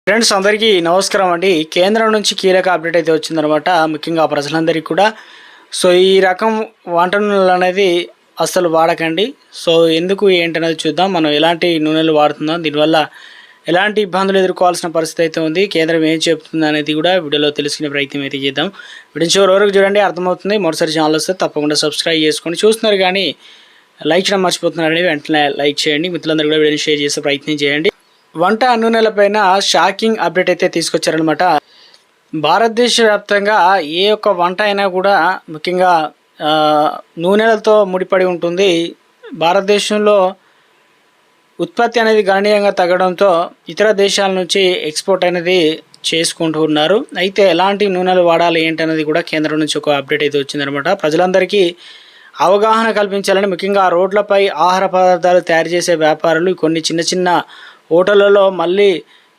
Friends అందరికీ నమస్కారం అండి. కేంద్రం నుంచి కీలక అప్డేట్ అయితే వచ్చిందనమాట. ముఖ్యంగా ప్రజలందరికీ కూడా. సో ఈ రకం వంట నూనెలు అనేది అస్సలు వాడకండి. సో ఎందుకు ఏంటనేది చూద్దాం. మనం ఎలాంటి నూనెలు వాడుతున్నాం, దీనివల్ల ఎలాంటి ఇబ్బందులు ఎదుర్కోవాల్సిన పరిస్థితి అయితే ఉంది, కేంద్రం ఏం చెప్తుంది అనేది కూడా వీడియోలో తెలుసుకునే ప్రయత్నం అయితే చేద్దాం. వీడియో చివరి వరకు చూడండి, అర్థమవుతుంది. మొదటిసారి ఛానల్ వస్తే తప్పకుండా సబ్స్క్రైబ్ చేసుకోండి. చూస్తున్నారు కానీ లైక్ చేయడం మర్చిపోతున్నారండి, వెంటనే లైక్ చేయండి. మిత్రులందరూ కూడా వీడియోని షేర్ చేసే ప్రయత్నం చేయండి. వంట నూనెలపైన షాకింగ్ అప్డేట్ అయితే తీసుకొచ్చారనమాట. భారతదేశ వ్యాప్తంగా ఏ ఒక్క వంట అయినా కూడా ముఖ్యంగా నూనెలతో ముడిపడి ఉంటుంది. భారతదేశంలో ఉత్పత్తి అనేది గణనీయంగా తగ్గడంతో ఇతర దేశాల నుంచి ఎక్స్పోర్ట్ అనేది చేసుకుంటూ ఉన్నారు. అయితే ఎలాంటి నూనెలు వాడాలి ఏంటనేది కూడా కేంద్రం నుంచి ఒక అప్డేట్ అయితే వచ్చిందనమాట. ప్రజలందరికీ అవగాహన కల్పించాలని, ముఖ్యంగా రోడ్లపై ఆహార పదార్థాలు తయారు చేసే వ్యాపారులు కొన్ని చిన్న చిన్న హోటళ్ళలో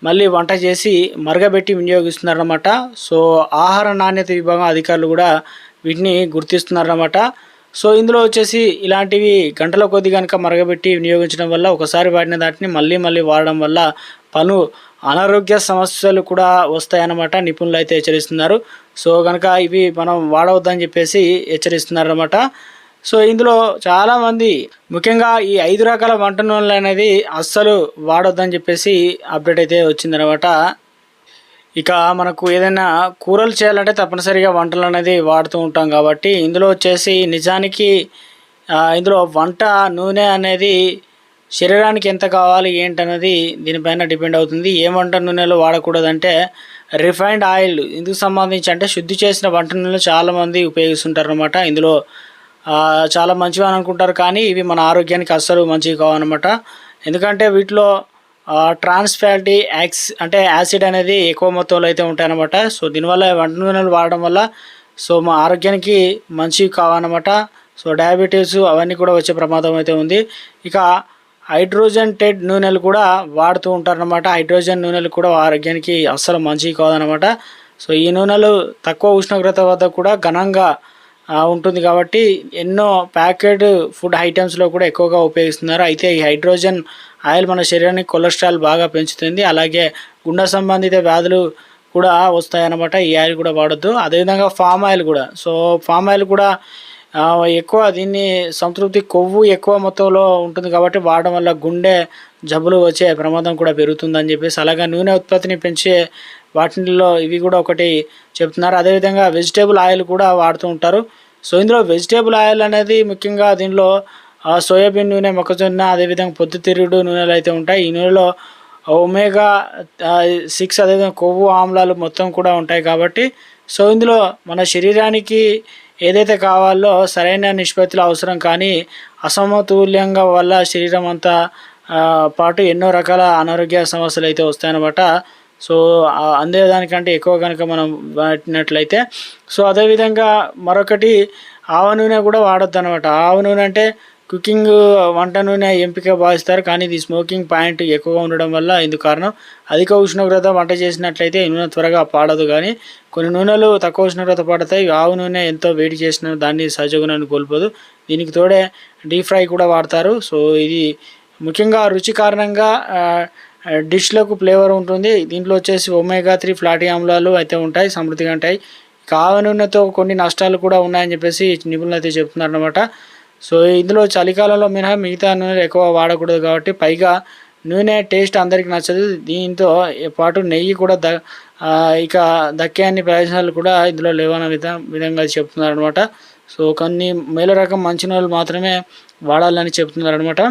మళ్ళీ వంట చేసి మరగబెట్టి వినియోగిస్తున్నారన్నమాట. సో ఆహార నాణ్యత విభాగం అధికారులు కూడా వీటిని గుర్తిస్తున్నారన్నమాట. సో ఇందులో వచ్చేసి ఇలాంటివి గంటల కొద్ది కనుక మరగబెట్టి వినియోగించడం వల్ల, ఒకసారి వాడిన దాటిని మళ్ళీ వాడడం వల్ల పలు అనారోగ్య సమస్యలు కూడా వస్తాయన్నమాట. నిపుణులు అయితే హెచ్చరిస్తున్నారు. సో కనుక ఇవి మనం వాడవద్దని చెప్పేసి హెచ్చరిస్తున్నారన్నమాట. సో ఇందులో చాలామంది ముఖ్యంగా ఈ 5 రకాల వంట నూనెలు అనేది అస్సలు వాడొద్దని చెప్పేసి అప్డేట్ అయితే వచ్చిందనమాట. ఇక మనకు ఏదైనా కూరలు చేయాలంటే తప్పనిసరిగా వంటలు అనేది వాడుతూ ఉంటాం కాబట్టి ఇందులో వచ్చేసి నిజానికి ఇందులో వంట నూనె అనేది శరీరానికి ఎంత కావాలి ఏంటనేది దీనిపైన డిపెండ్ అవుతుంది. ఏ వంట నూనెలు వాడకూడదంటే రిఫైన్డ్ ఆయిల్. ఇందుకు సంబంధించి అంటే శుద్ధి చేసిన వంట నూనెలు చాలామంది ఉపయోగిస్తుంటారు అనమాట. ఇందులో చాలా మంచివి అని అనుకుంటారు, కానీ ఇవి మన ఆరోగ్యానికి అస్సలు మంచివి కావన్నమాట. ఎందుకంటే వీటిలో ట్రాన్స్ ఫ్యాటీ అంటే యాసిడ్ అనేది ఎక్కువ మొత్తంలో అయితే ఉంటాయన్నమాట. సో దీనివల్ల వంట నూనెలు వాడడం వల్ల సో మా ఆరోగ్యానికి మంచివి కావన్నమాట. సో డయాబెటీస్ అవన్నీ కూడా వచ్చే ప్రమాదం అయితే ఉంది. ఇక హైడ్రోజనేటెడ్ నూనెలు కూడా వాడుతూ ఉంటారన్నమాట. హైడ్రోజన్ నూనెలు కూడా ఆరోగ్యానికి అస్సలు మంచివి కాదన్నమాట. సో ఈ నూనెలు తక్కువ ఉష్ణోగ్రత వద్ద కూడా ఘనంగా ఉంటుంది కాబట్టి ఎన్నో ప్యాకెడ్ ఫుడ్ ఐటమ్స్లో కూడా ఎక్కువగా ఉపయోగిస్తున్నారు. అయితే ఈ హైడ్రోజన్ ఆయిల్ మన శరీరానికి కొలెస్ట్రాల్ బాగా పెంచుతుంది, అలాగే గుండె సంబంధిత వ్యాధులు కూడా వస్తాయన్నమాట. ఈ ఆయిల్ కూడా వాడొద్దు. అదేవిధంగా ఫామ్ ఆయిల్ కూడా. సో ఫామ్ ఆయిల్ కూడా ఎక్కువ దీన్ని సంతృప్తి కొవ్వు ఎక్కువ మొత్తంలో ఉంటుంది కాబట్టి వాడడం వల్ల గుండె జబ్బులు వచ్చే ప్రమాదం కూడా పెరుగుతుందని చెప్పేసి, అలాగే నూనె ఉత్పత్తిని పెంచే వాటిల్లో ఇవి కూడా ఒకటి చెప్తున్నారు. అదేవిధంగా వెజిటేబుల్ ఆయిల్ కూడా వాడుతూ ఉంటారు. సో ఇందులో వెజిటేబుల్ ఆయిల్ అనేది ముఖ్యంగా దీనిలో సోయాబీన్ నూనె, మొక్కజొన్న, అదేవిధంగా పొద్దుతిరుగుడు నూనెలు అయితే ఉంటాయి. ఈ నూనెలో ఒమేగా 6 అదేవిధంగా కొవ్వు ఆమ్లాలు మొత్తం కూడా ఉంటాయి కాబట్టి సో ఇందులో మన శరీరానికి ఏదైతే కావాలో సరైన నిష్పత్తిలో అవసరం, కానీ అసమతుల్యంగా వల్ల శరీరం అంతా పాటు ఎన్నో రకాల అనారోగ్య సమస్యలు అయితే వస్తాయన్నమాట. సో అందేదానికంటే ఎక్కువ కనుక మనం వాడినట్లయితే. సో అదేవిధంగా మరొకటి ఆవ నూనె కూడా వాడొద్దు అనమాట. ఆవ నూనె అంటే కుకింగ్ వంట నూనె ఎంపిక భావిస్తారు, కానీ ఇది స్మోకింగ్ పాయింట్ ఎక్కువగా ఉండడం వల్ల ఇందుకు కారణం. అధిక ఉష్ణోగ్రత వంట చేసినట్లయితే ఈ నూనె త్వరగా పాడదు, కానీ కొన్ని నూనెలు తక్కువ ఉష్ణోగ్రత పడతాయి. ఆవు నూనె ఎంతో వేడి చేసిన దాన్ని సహజ గుణాన్ని కోల్పోదు. దీనికి తోడే డీప్ ఫ్రై కూడా వాడతారు. సో ఇది ముఖ్యంగా రుచి కారణంగా డిష్లకు ఫ్లేవర్ ఉంటుంది. దీంట్లో వచ్చేసి ఒమేగా 3 ఫ్లాటీ ఆమ్లాలు అయితే ఉంటాయి, సమృద్ధిగా ఉంటాయి. ఆవ నూనెతో కొన్ని నష్టాలు కూడా ఉన్నాయని చెప్పేసి నిపుణులు అయితే చెప్తున్నారు అనమాట. సో ఇందులో చలికాలంలో మినహా మిగతా నూనెలు ఎక్కువ వాడకూడదు కాబట్టి, పైగా నూనె టేస్ట్ అందరికీ నచ్చదు. దీంతో పాటు నెయ్యి కూడా ఇక దక్కే అన్ని ప్రయోజనాలు కూడా ఇందులో లేవన్న విధంగా చెప్తున్నారు అనమాట. సో కొన్ని మేలు రకం మంచి నూనెలు మాత్రమే వాడాలని చెప్తున్నారు అనమాట.